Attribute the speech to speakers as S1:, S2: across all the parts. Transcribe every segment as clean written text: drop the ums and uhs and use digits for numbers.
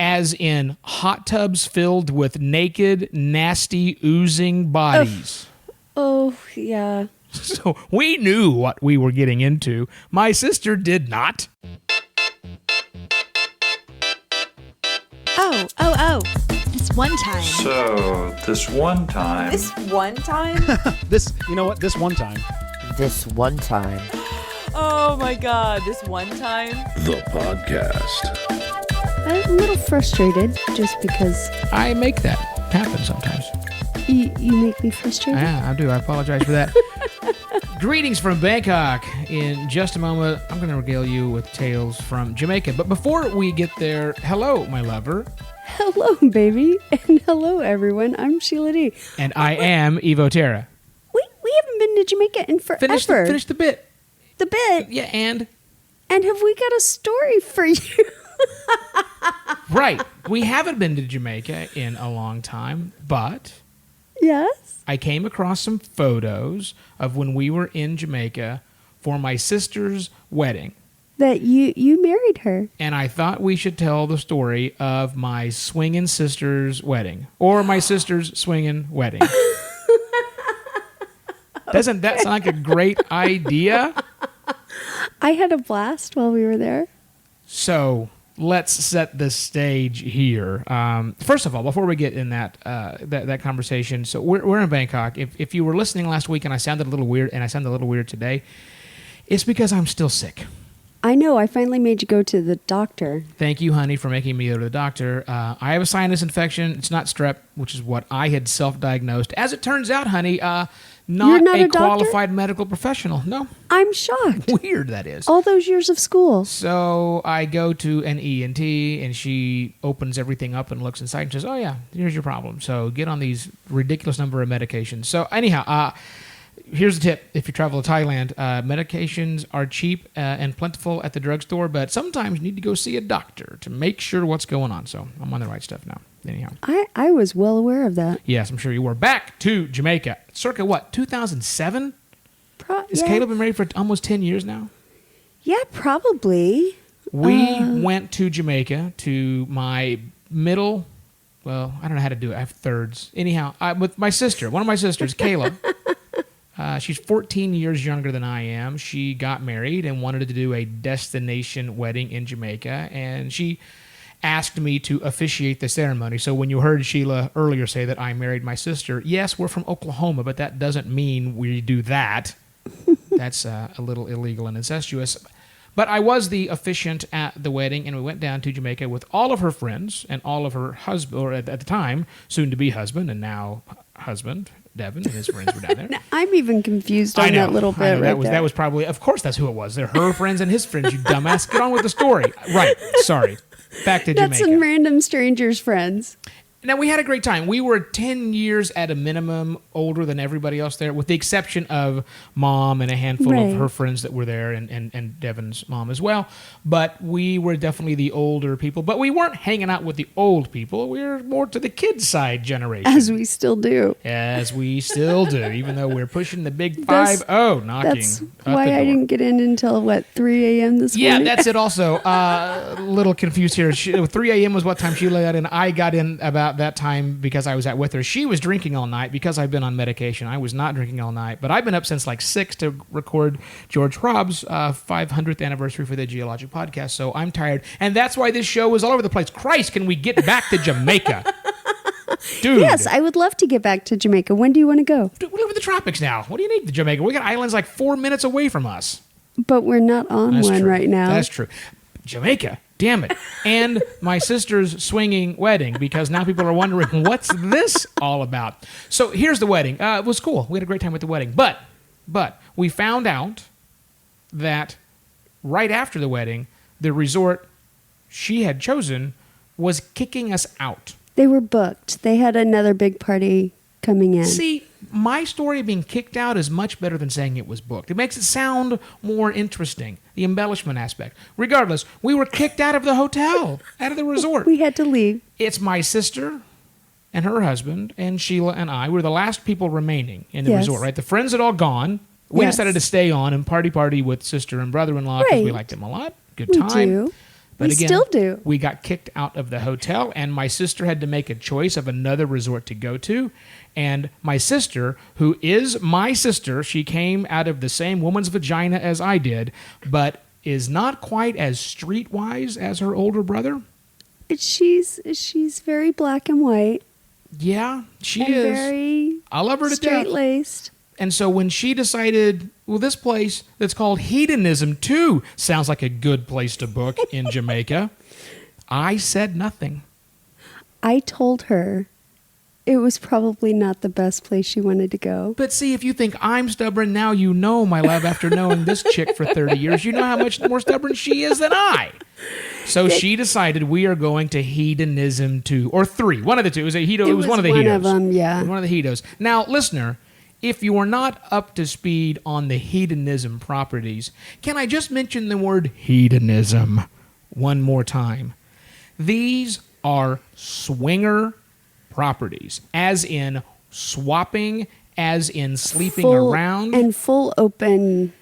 S1: as in hot tubs filled with naked, nasty, oozing bodies.
S2: Oh, yeah.
S1: So we knew what we were getting into. My sister did not.
S3: Oh. This one time.
S4: So, this one time.
S5: This one time?
S6: You know what? This one time.
S7: This one time.
S5: Oh my god, this one time?
S8: The podcast.
S2: I'm a little frustrated just because
S1: I make that happen sometimes.
S2: you make me frustrated.
S1: Yeah, I do. I apologize for that. Greetings from Bangkok. In just a moment, I'm going to regale you with tales from Jamaica. But before we get there, hello, my lover.
S2: Hello, baby. And hello, everyone. I'm Sheila D.
S1: And I am Evo Terra.
S2: We haven't been to Jamaica in forever.
S1: Finish the bit.
S2: The bit.
S1: Yeah, and?
S2: And have we got a story for you?
S1: Right. We haven't been to Jamaica in a long time, but...
S2: Yes?
S1: I came across some photos of when we were in Jamaica for my sister's wedding.
S2: That you married her.
S1: And I thought we should tell the story of my swinging sister's wedding. Or my sister's swinging wedding. Doesn't that sound like a great idea?
S2: I had a blast while we were there.
S1: So let's set the stage here. First of all, before we get in that conversation, so we're in Bangkok. If you were listening last week and I sounded a little weird, and I sound a little weird today, it's because I'm still sick.
S2: I know. I finally made you go to the doctor.
S1: Thank you, honey, for making me go to the doctor. I have a sinus infection. It's not strep, which is what I had self-diagnosed. As it turns out, honey, not a qualified medical professional. No.
S2: I'm shocked.
S1: Weird, that is.
S2: All those years of school.
S1: So I go to an ENT, and she opens everything up and looks inside and says, oh, yeah, here's your problem. So get on these ridiculous number of medications. So anyhow, here's the tip. If you travel to Thailand, medications are cheap and plentiful at the drugstore, but sometimes you need to go see a doctor to make sure what's going on. So I'm on the right stuff now. Anyhow.
S2: I was well aware of that.
S1: Yes, I'm sure you were. Back to Jamaica. Circa what, 2007? Has Caleb been married for almost 10 years now?
S2: Yeah, probably.
S1: We went to Jamaica to my middle, well, I don't know how to do it. I have thirds. Anyhow, with my sister, one of my sisters, Caleb. She's 14 years younger than I am. She got married and wanted to do a destination wedding in Jamaica, and she asked me to officiate the ceremony. So when you heard Sheila earlier say that I married my sister, yes, we're from Oklahoma, but that doesn't mean we do that. That's a little illegal and incestuous. But I was the officiant at the wedding, and we went down to Jamaica with all of her friends and all of her husband, or at the time, soon-to-be husband, and now husband, Devin, and his friends were down there.
S2: Now, I'm even confused on that little bit
S1: that was probably, of course that's who it was. They're her friends and his friends, you dumbass. Get on with the story. Right, sorry. Back to Jamaica.
S2: That's some random strangers' friends.
S1: Now, we had a great time. We were 10 years at a minimum older than everybody else there, with the exception of Mom and a handful of her friends that were there, and Devin's mom as well. But we were definitely the older people. But we weren't hanging out with the old people. We were more to the kids' side generation.
S2: As we still do.
S1: As we still do, even though we're pushing the big 5-0 knocking
S2: That's
S1: at
S2: why
S1: the door.
S2: I didn't get in until, 3 a.m. this morning?
S1: Yeah, that's it also. A little confused here. 3 a.m. was what time Sheila got in. I got in about that time because I was out with her. She was drinking all night because I've been on medication. I was not drinking all night, but I've been up since 6 to record George Hrab's 500th anniversary for the Geologic Podcast, so I'm tired. And that's why this show is all over the place. Christ, can we get back to Jamaica? Dude.
S2: Yes, I would love to get back to Jamaica. When do you want to go?
S1: Dude, we live in the tropics now. What do you need to Jamaica? We got islands 4 minutes away from us.
S2: But we're not on
S1: That's
S2: one
S1: true.
S2: right now.
S1: That's true. Jamaica. Damn it. And my sister's swinging wedding, because now people are wondering, what's this all about? So here's the wedding. It was cool. We had a great time at the wedding. But we found out that right after the wedding, the resort she had chosen was kicking us out.
S2: They were booked. They had another big party coming in.
S1: See, my story of being kicked out is much better than saying it was booked. It makes it sound more interesting, the embellishment aspect. Regardless, we were kicked out of the hotel, out of the resort.
S2: We had to leave.
S1: It's my sister and her husband and Sheila and I. We're the last people remaining in the resort, right? The friends had all gone. We decided to stay on and party with sister and brother-in-law because we liked them a lot. Good time.
S2: We do.
S1: But
S2: We
S1: again,
S2: still do.
S1: we got kicked out of the hotel, and my sister had to make a choice of another resort to go to. And my sister, who is my sister, she came out of the same woman's vagina as I did, but is not quite as streetwise as her older brother.
S2: She's very black and white.
S1: Yeah, she
S2: and
S1: is.
S2: Very
S1: I love her to death.
S2: straight-laced.
S1: And so when she decided, well, this place that's called Hedonism too sounds like a good place to book in Jamaica, I said nothing.
S2: I told her it was probably not the best place she wanted to go.
S1: But see, if you think I'm stubborn, now you know, my love, after knowing this chick for 30 years, you know how much more stubborn she is than I. So she decided we are going to Hedonism 2, or 3. One of the two. It was one of the Hedos.
S2: One of them, yeah.
S1: It was one of the Hedos. Now, listener, if you are not up to speed on the hedonism properties, can I just mention the word hedonism one more time? These are swinger properties, as in swapping, as in sleeping around,
S2: and full open,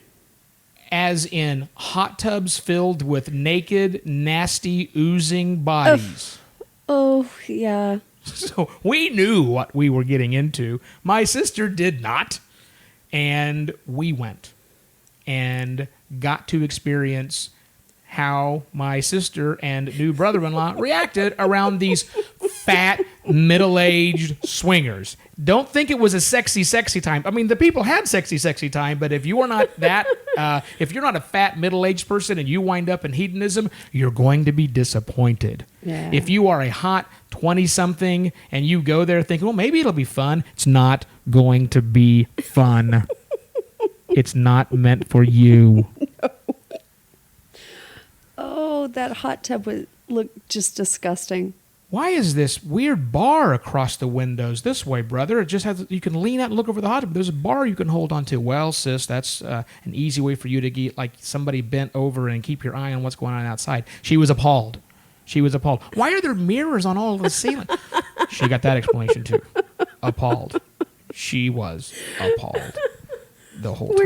S1: as in hot tubs filled with naked, nasty, oozing bodies.
S2: Oh, yeah.
S1: So we knew what we were getting into. My sister did not. And we went and got to experience how my sister and new brother-in-law reacted around these fat, middle-aged swingers. Don't think it was a sexy time. I mean, the people had sexy time, but if you are not that, if you're not a fat, middle-aged person and you wind up in hedonism, you're going to be disappointed.
S2: Yeah.
S1: If you are a hot 20-something and you go there thinking, well, maybe it'll be fun, it's not going to be fun. It's not meant for you.
S2: Oh, that hot tub looked just disgusting.
S1: Why is this weird bar across the windows this way, brother? It just has, you can lean out and look over the hot tub. There's a bar you can hold on to. Well, sis, that's an easy way for you to get like somebody bent over and keep your eye on what's going on outside. She was appalled. Why are there mirrors on all of the ceiling? She got that explanation too. Appalled. She was appalled the whole time.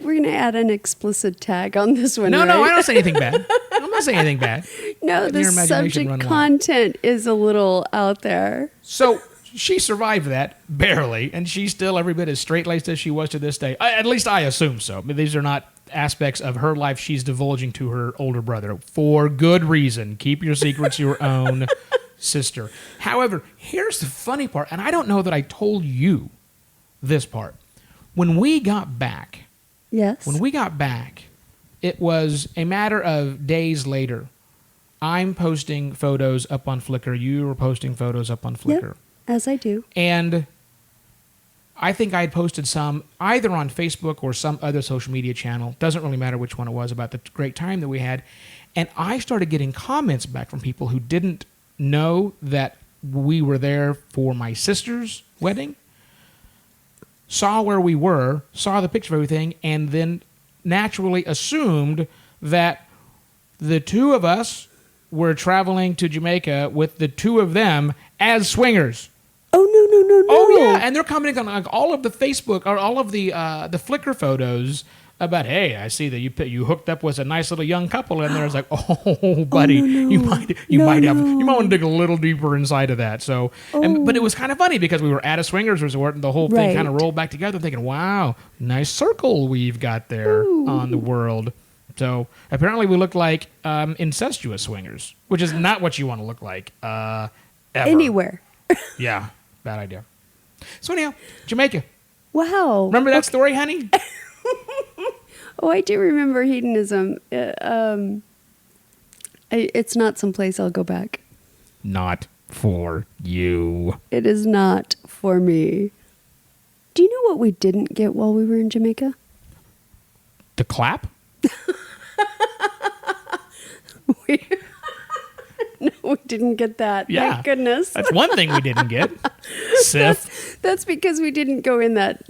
S2: We're gonna add an explicit tag on this one.
S1: No,
S2: right?
S1: I don't say anything bad. I'm not saying anything bad.
S2: No,
S1: Let
S2: the
S1: your imagination
S2: subject
S1: run wild.
S2: content is a little out there.
S1: So she survived that, barely, and she's still every bit as straight-laced as she was to this day. At least I assume so. I mean, these are not aspects of her life she's divulging to her older brother. For good reason. Keep your secrets your own, sister. However, here's the funny part, and I don't know that I told you this part. When we got back,
S2: Yes.
S1: it was a matter of days later. I'm posting photos up on Flickr. You were posting photos up on Flickr.
S2: Yep, as I do.
S1: And I think I had posted some either on Facebook or some other social media channel. Doesn't really matter which one it was, about the great time that we had. And I started getting comments back from people who didn't know that we were there for my sister's wedding, saw where we were, saw the picture of everything, and then naturally assumed that the two of us were traveling to Jamaica with the two of them as swingers.
S2: Oh, no.
S1: Oh, yeah, and they're commenting on like, all of the Facebook or all of the Flickr photos about, hey, I see that you hooked up with a nice little young couple, and there's like, oh, buddy, you might want to dig a little deeper inside of that. So, but it was kind of funny because we were at a swingers resort, and the whole thing kind of rolled back together, thinking, wow, nice circle we've got there on the world. So apparently we look like incestuous swingers, which is not what you want to look like ever.
S2: Anywhere.
S1: Yeah, bad idea. So anyhow, Jamaica.
S2: Wow.
S1: Remember that story, honey?
S2: Oh, I do remember hedonism. It's not someplace I'll go back.
S1: Not for you.
S2: It is not for me. Do you know what we didn't get while we were in Jamaica?
S1: The clap?
S2: No, we didn't get that.
S1: Yeah.
S2: Thank goodness.
S1: That's one thing we didn't get. Sif.
S2: That's because we didn't go in that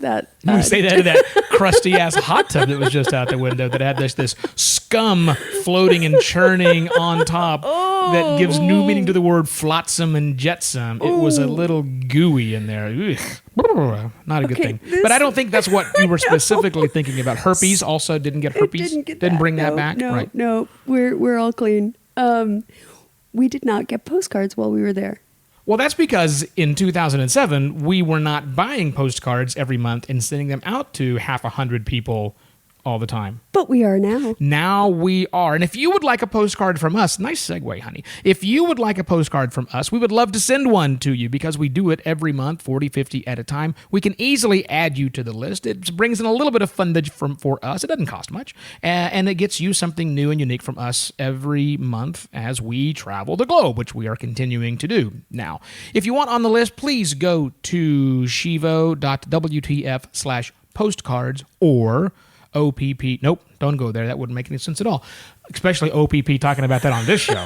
S1: You say that to that crusty ass hot tub that was just out the window that had this scum floating and churning on top that gives new meaning to the word flotsam and jetsam. It was a little gooey in there. Ugh. Not a good thing. But I don't think that's what you were specifically thinking about. Herpes also didn't get herpes.
S2: Didn't get
S1: Didn't
S2: that.
S1: bring that
S2: No,
S1: back.
S2: No,
S1: right.
S2: no, we're all clean. We did not get postcards while we were there.
S1: Well, that's because in 2007, we were not buying postcards every month and sending them out to half 100 people all the time.
S2: But we are now.
S1: Now we are. And if you would like a postcard from us, nice segue, honey. If you would like a postcard from us, we would love to send one to you because we do it every month, 40, 50 at a time. We can easily add you to the list. It brings in a little bit of fundage for us. It doesn't cost much. And it gets you something new and unique from us every month as we travel the globe, which we are continuing to do now. If you want on the list, please go to shivo.wtf/postcards or OPP. Nope, don't go there. That wouldn't make any sense at all. Especially OPP talking about that on this show.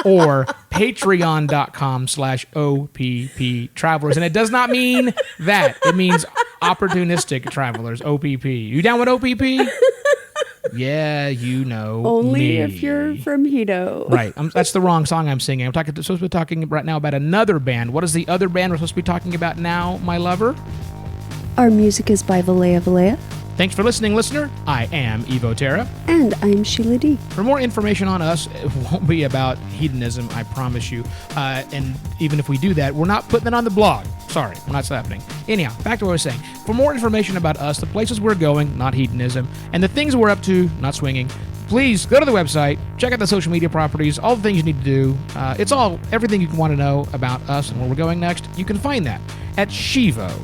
S1: Or patreon.com/OPP travelers. And it does not mean that. It means opportunistic travelers, OPP. You down with OPP? Yeah, you know
S2: Only
S1: me.
S2: if you're from Hedo.
S1: Right. That's the wrong song I'm singing. I'm supposed to be talking right now about another band. What is the other band we're supposed to be talking about now, my lover?
S2: Our music is by Valea Valea.
S1: Thanks for listening, listener. I am Evo Terra.
S2: And I'm Sheila D.
S1: For more information on us, it won't be about hedonism, I promise you. And even if we do that, we're not putting it on the blog. Sorry, that's happening. Anyhow, back to what I was saying. For more information about us, the places we're going, not hedonism, and the things we're up to, not swinging, please go to the website, check out the social media properties, all the things you need to do. It's all, everything you want to know about us and where we're going next. You can find that at shivo.wtf.